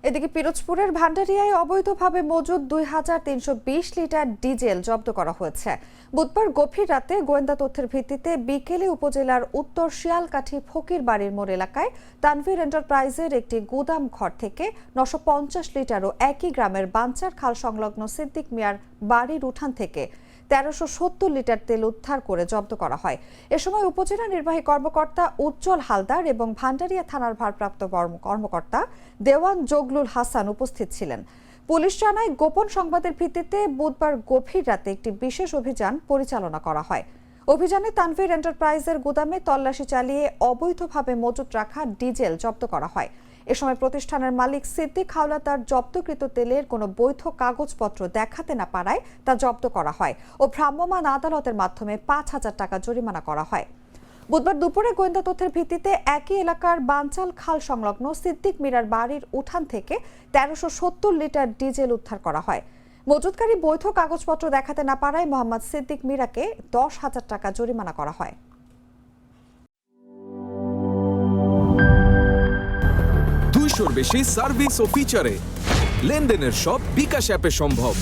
এদিকে পিরোজপুরের ভান্ডারিয়ায় অবৈধভাবে মজুদ ২,৩২০ লিটার ডিজেল জব্দ করা হয়েছে। বুধবার গভীর রাতে গোয়েন্দা তথ্যের ভিত্তিতে বিকেলে উপজেলার উত্তর শিয়ালকাঠি ফকির বাড়ির মোড় এলাকায় তানভীর এন্টারপ্রাইজের একটি গুদাম ঘর থেকে ৯৫০ লিটার ও একই গ্রামের বাঞ্চার খাল সংলগ্ন সিদ্দিক মিয়ার বাড়ির উঠান থেকে ১৩৭০ লিটার তেল উদ্ধার করে জব্দ করা হয়। এ সময় উপজেলা নির্বাহী কর্মকর্তা উজ্জ্বল হালদার এবং ভান্ডারিয়া থানার ভারপ্রাপ্ত কর্মকর্তা দেওয়ান জগলুল হাসান উপস্থিত ছিলেন। পুলিশ জানায়, গোপন সংবাদের ভিত্তিতে বুধবার গভীর রাতে একটি বিশেষ অভিযান পরিচালনা করা হয়। অভিযানে তানভীর এন্টারপ্রাইজের গুদামে তল্লাশি চালিয়ে অবৈধভাবে মজুত রাখা ডিজেল জব্দ করা হয়। এ সময় প্রতিষ্ঠানের মালিক সিদ্দিক হাওলাদার জব্দকৃত তেলের কোনো বৈধ কাগজপত্র দেখাতে না পারায় তা জব্দ করা হয় ও ভ্রাম্যমাণ আদালতের মাধ্যমে ৫,০০০ টাকা জরিমানা করা হয়। বুধবার দুপুরে গোয়েন্দা তথ্যের ভিত্তিতে একই এলাকার বাঞ্চাল খাল সংলগ্ন সিদ্দিক মিরার বাড়ির উঠান থেকে ১৩৭০ লিটার ডিজেল উদ্ধার করা হয়। মজুতকারী বৈধ কাগজপত্র দেখাতে না পারায় মোহাম্মদ সিদ্দিক মিরাকে ১০,০০০ টাকা জরিমানা করা হয়। 200-র বেশি সার্ভিস ও ফিচারে লেনদেনের সব বিকাশ অ্যাপে সম্ভব।